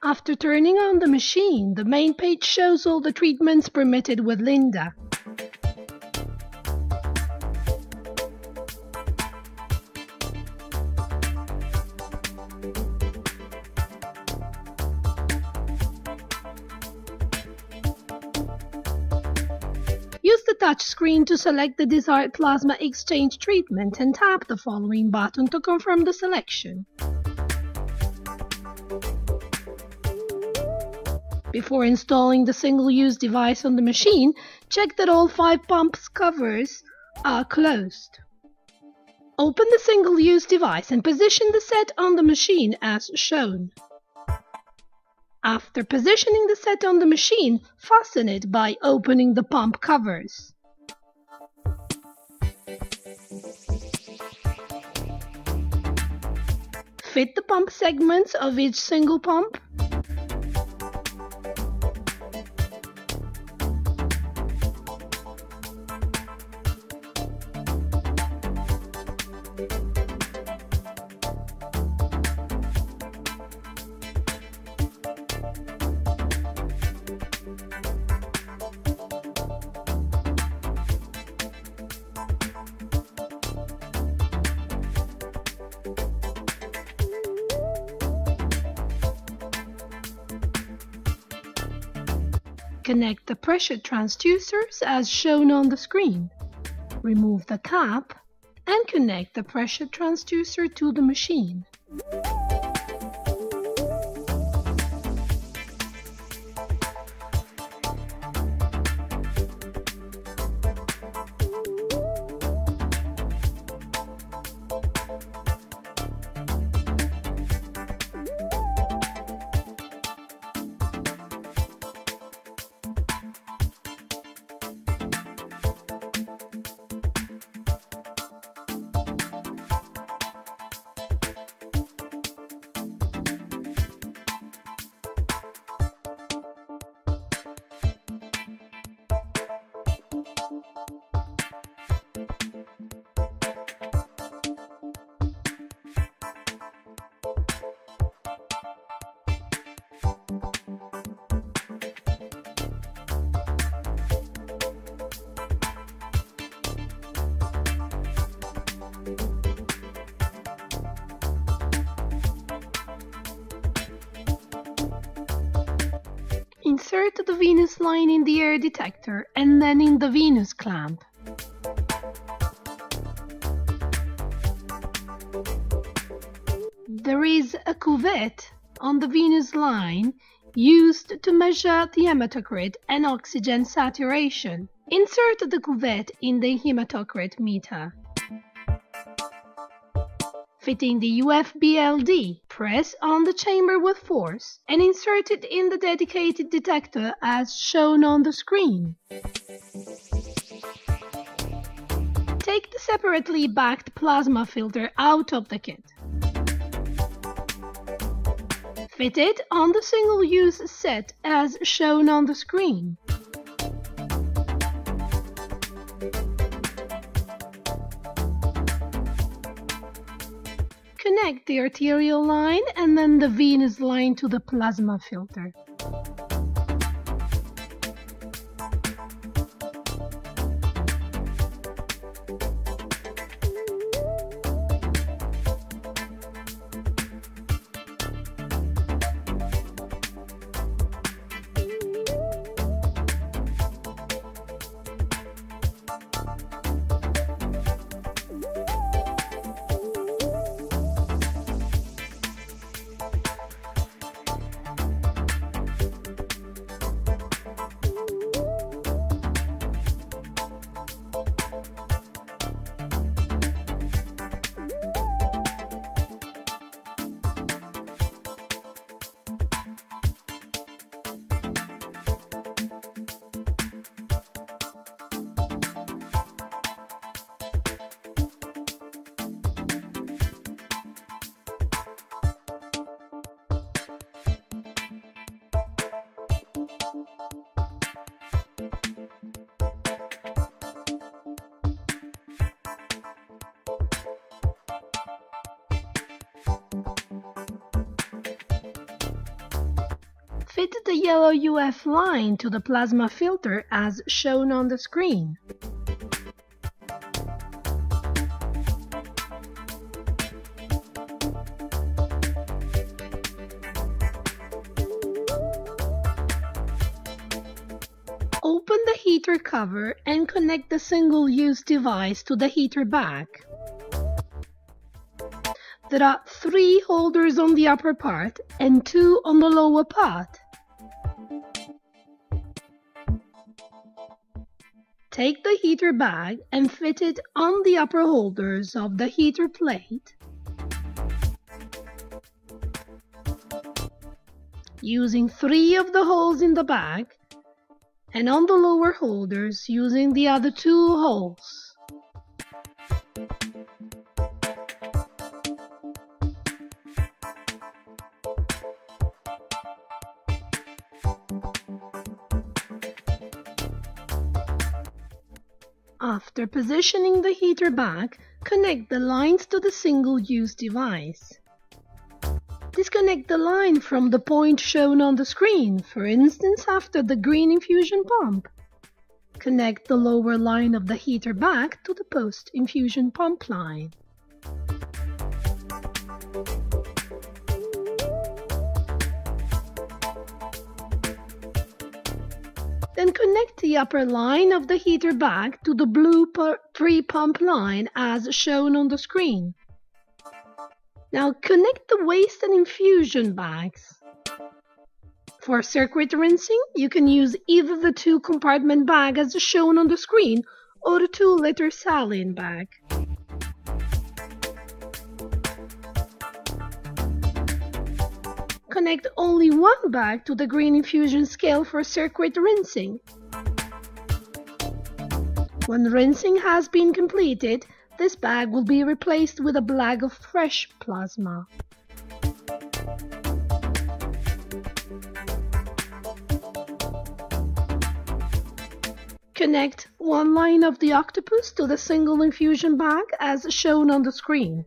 After turning on the machine, the main page shows all the treatments permitted with Lynda. Use the touchscreen to select the desired plasma exchange treatment and tap the following button to confirm the selection. Before installing the single-use device on the machine, check that all 5 pumps covers are closed. Open the single-use device and position the set on the machine as shown. After positioning the set on the machine, fasten it by opening the pump covers. Fit the pump segments of each single pump. Connect the pressure transducers as shown on the screen. Remove the cap and connect the pressure transducer to the machine. Insert the venous line in the air detector and then in the venous clamp. There is a cuvette on the venous line used to measure the hematocrit and oxygen saturation. Insert the cuvette in the hematocrit meter. Fitting the UFBLD, press on the chamber with force and insert it in the dedicated detector as shown on the screen. Take the separately backed plasma filter out of the kit. Fit it on the single-use set as shown on the screen. Connect the arterial line and then the venous line to the plasma filter. yellow UF line to the plasma filter as shown on the screen. Open the heater cover and connect the single-use device to the heater bag. There are 3 holders on the upper part and 2 on the lower part. Take the heater bag and fit it on the upper holders of the heater plate, using 3 of the holes in the bag, and on the lower holders using the other 2 holes. After positioning the heater bag, connect the lines to the single-use device. Disconnect the line from the point shown on the screen, for instance after the green infusion pump. Connect the lower line of the heater bag to the post-infusion pump line. Then connect the upper line of the heater bag to the blue pre-pump line as shown on the screen. Now connect the waste and infusion bags. For circuit rinsing, you can use either the 2-compartment bag as shown on the screen or the 2-liter saline bag. Connect only one bag to the green infusion scale for circuit rinsing. When rinsing has been completed, this bag will be replaced with a bag of fresh plasma. Connect one line of the octopus to the single infusion bag as shown on the screen.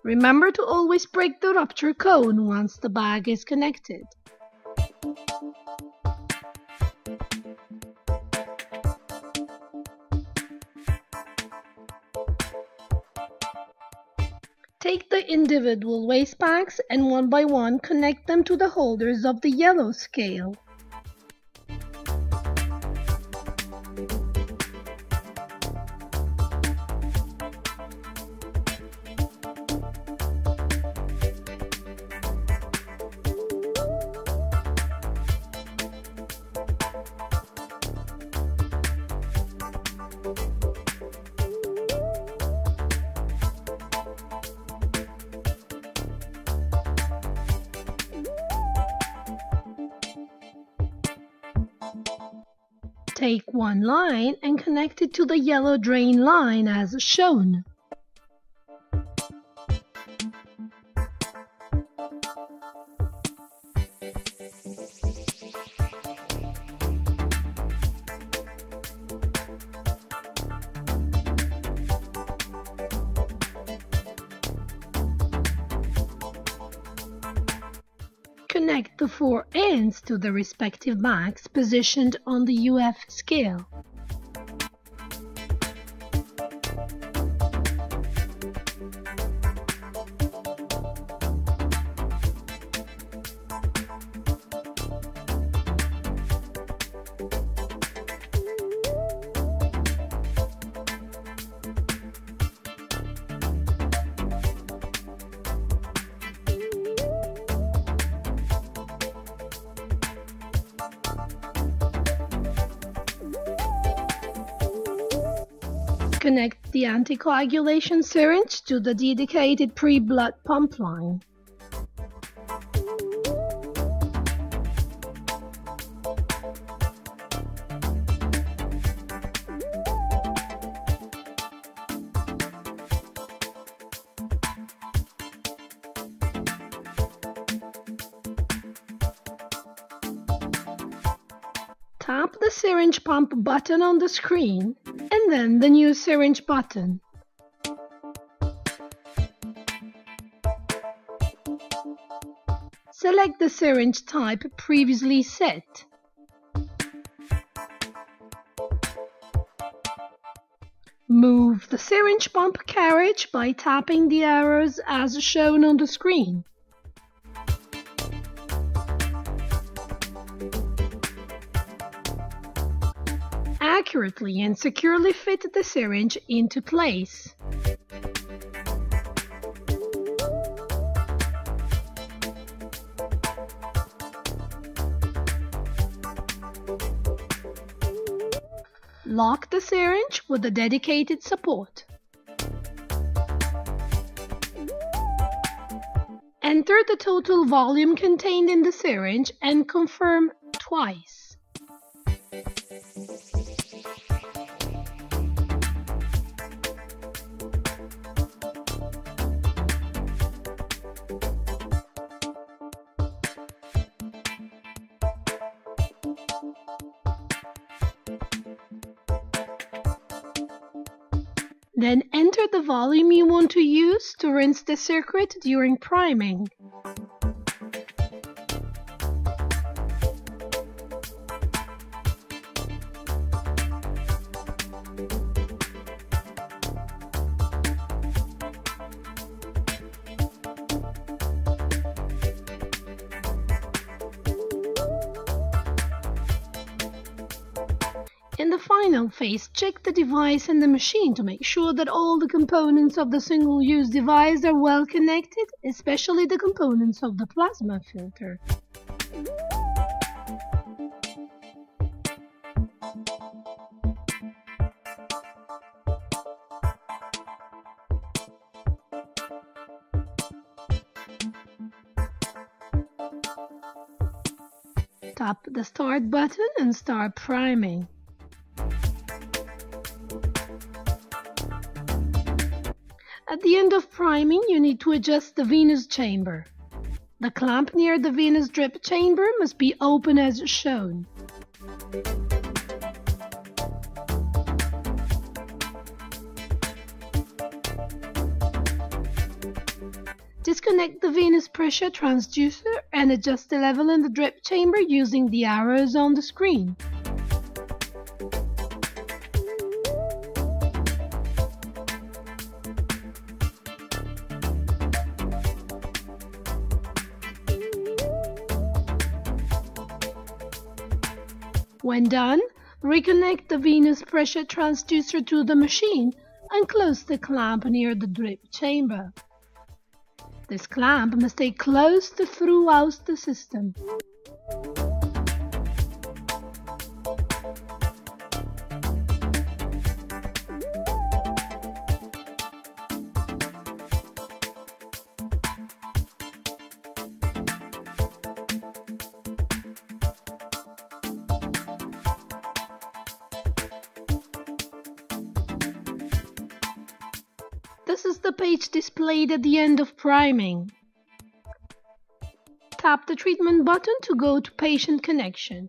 Remember to always break the rupture cone once the bag is connected. Take the individual waste bags and one by one connect them to the holders of the yellow scale. Take one line and connect it to the yellow drain line as shown. Connect the 4 ends to the respective bags positioned on the UF scale. connect the anticoagulation syringe to the dedicated pre-blood pump line. Tap the syringe pump button on the screen and then the new syringe button. Select the syringe type previously set. Move the syringe pump carriage by tapping the arrows as shown on the screen. Accurately and securely fit the syringe into place. Lock the syringe with the dedicated support. Enter the total volume contained in the syringe and confirm twice. Then enter the volume you want to use to rinse the circuit during priming. In the final phase, check the device and the machine to make sure that all the components of the single-use device are well connected, especially the components of the plasma filter. Tap the Start button and start priming. At the end of priming, you need to adjust the venous chamber. The clamp near the venous drip chamber must be open as shown. Disconnect the venous pressure transducer and adjust the level in the drip chamber using the arrows on the screen. When done, reconnect the venous pressure transducer to the machine and close the clamp near the drip chamber. This clamp must stay closed throughout the system. This is the page displayed at the end of priming. Tap the treatment button to go to patient connection.